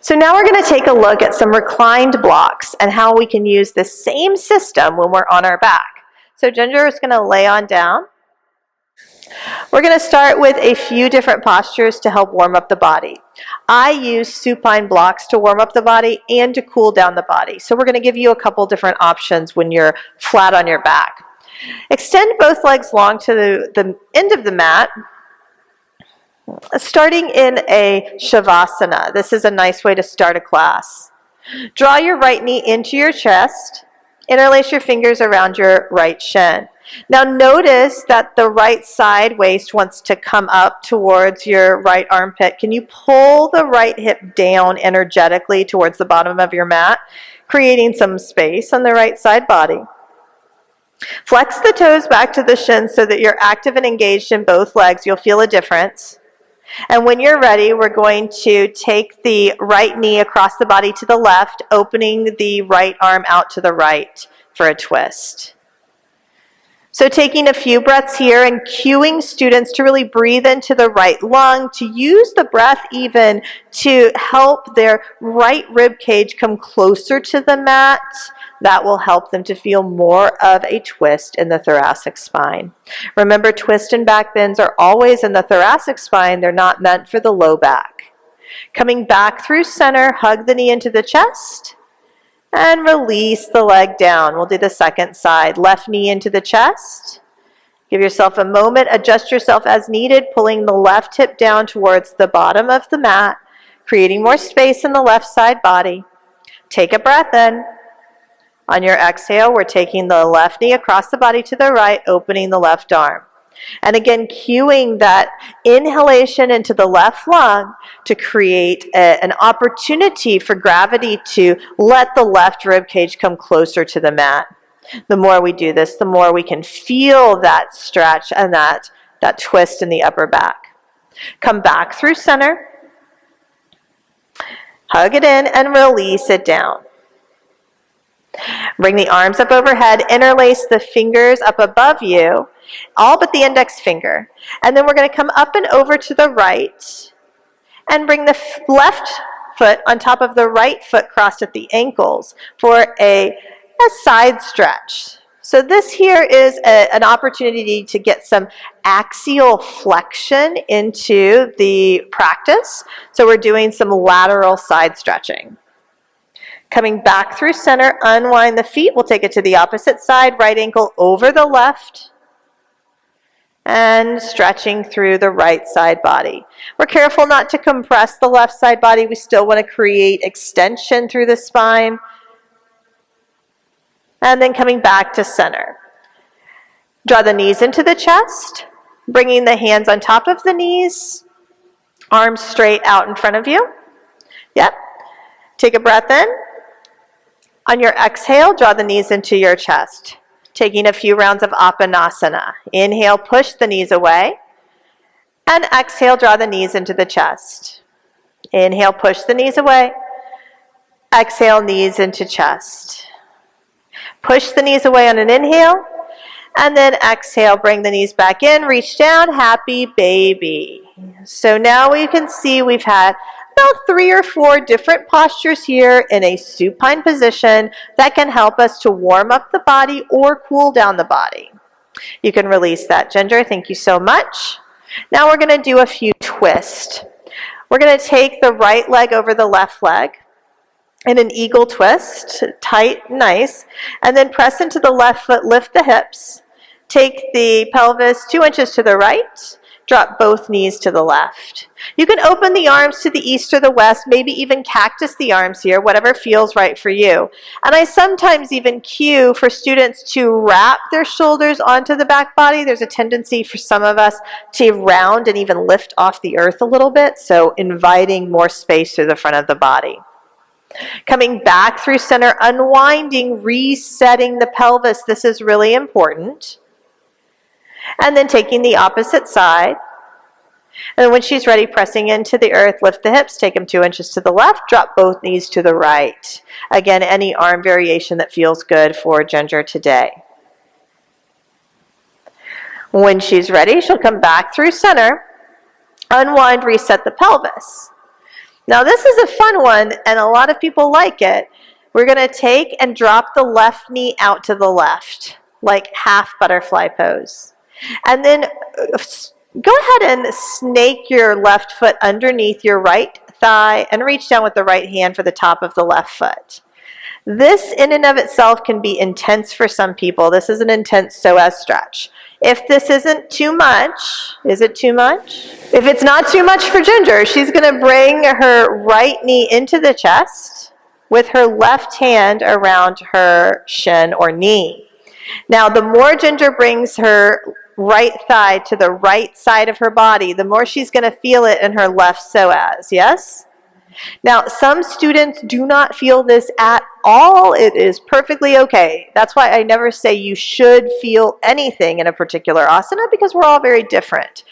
So now we're going to take a look at some reclined blocks and how we can use the same system when we're on our back. So Ginger is going to lay on down. We're going to start with a few different postures to help warm up the body. I use supine blocks to warm up the body and to cool down the body. So we're going to give you a couple different options when you're flat on your back. Extend both legs long to the end of the mat, starting in a shavasana. This is a nice way to start a class. Draw your right knee into your chest. Interlace your fingers around your right shin. Now notice that the right side waist wants to come up towards your right armpit. Can you pull the right hip down energetically towards the bottom of your mat, creating some space on the right side body? Flex the toes back to the shins so that you're active and engaged in both legs. You'll feel a difference. And when you're ready, we're going to take the right knee across the body to the left, opening the right arm out to the right for a twist. So taking a few breaths here and cueing students to really breathe into the right lung, to use the breath even to help their right rib cage come closer to the mat. That will help them to feel more of a twist in the thoracic spine. Remember, twist and back bends are always in the thoracic spine. They're not meant for the low back. Coming back through center, hug the knee into the chest and release the leg down. We'll do the second side. Left knee into the chest. Give yourself a moment. Adjust yourself as needed, pulling the left hip down towards the bottom of the mat, creating more space in the left side body. Take a breath in. On your exhale, we're taking the left knee across the body to the right, opening the left arm. And again, cueing that inhalation into the left lung to create an opportunity for gravity to let the left rib cage come closer to the mat. The more we do this, the more we can feel that stretch and that twist in the upper back. Come back through center. Hug it in and release it down. Bring the arms up overhead, interlace the fingers up above you, all but the index finger. And then we're going to come up and over to the right and bring the left foot on top of the right foot crossed at the ankles for a side stretch. So this here is an opportunity to get some axial flexion into the practice. So we're doing some lateral side stretching. Coming back through center, unwind the feet. We'll take it to the opposite side, right ankle over the left, and stretching through the right side body. We're careful not to compress the left side body. We still want to create extension through the spine. And then coming back to center. Draw the knees into the chest, bringing the hands on top of the knees, arms straight out in front of you. Yep. Take a breath in. On your exhale, draw the knees into your chest. Taking a few rounds of Apanasana. Inhale, push the knees away. And exhale, draw the knees into the chest. Inhale, push the knees away. Exhale, knees into chest. Push the knees away on an inhale. And then exhale, bring the knees back in, reach down, happy baby. So now we can see we've had about 3 or 4 different postures here in a supine position that can help us to warm up the body or cool down the body. You can release that, Ginger. Thank you so much. Now we're going to do a few twists. We're going to take the right leg over the left leg in an eagle twist, tight, nice, and then press into the left foot, lift the hips, take the pelvis 2 inches to the right, drop both knees to the left. You can open the arms to the east or the west, maybe even cactus the arms here, whatever feels right for you. And I sometimes even cue for students to wrap their shoulders onto the back body. There's a tendency for some of us to round and even lift off the earth a little bit, so inviting more space through the front of the body. Coming back through center, unwinding, resetting the pelvis. This is really important. And then taking the opposite side. And when she's ready, pressing into the earth, lift the hips, take them 2 inches to the left, drop both knees to the right. Again, any arm variation that feels good for Ginger today. When she's ready, she'll come back through center, unwind, reset the pelvis. Now this is a fun one, and a lot of people like it. We're going to take and drop the left knee out to the left, like half butterfly pose. And then go ahead and snake your left foot underneath your right thigh and reach down with the right hand for the top of the left foot. This in and of itself can be intense for some people. This is an intense psoas stretch. If this isn't too much, is it too much? If it's not too much for Ginger, she's going to bring her right knee into the chest with her left hand around her shin or knee. Now, the more Ginger brings her right thigh to the right side of her body, the more she's going to feel it in her left psoas, yes? Now, some students do not feel this at all. It is perfectly okay. That's why I never say you should feel anything in a particular asana, because we're all very different.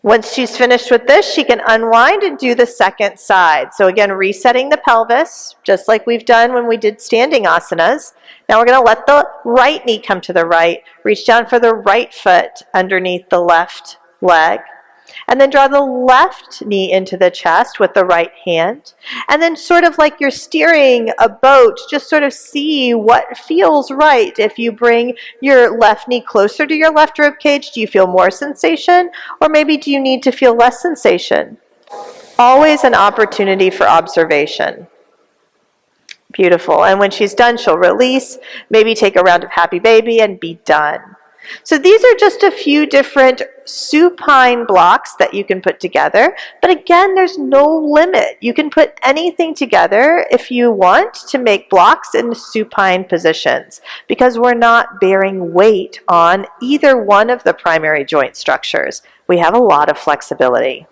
Once she's finished with this, she can unwind and do the second side. So again, resetting the pelvis, just like we've done when we did standing asanas. Now we're going to let the right knee come to the right, reach down for the right foot underneath the left leg, and then draw the left knee into the chest with the right hand. And then sort of like you're steering a boat, just sort of see what feels right. If you bring your left knee closer to your left rib cage, do you feel more sensation? Or maybe do you need to feel less sensation? Always an opportunity for observation. Beautiful. And when she's done, she'll release, maybe take a round of happy baby and be done. So these are just a few different supine blocks that you can put together. But again, there's no limit. You can put anything together if you want to make blocks in supine positions, because we're not bearing weight on either one of the primary joint structures. We have a lot of flexibility.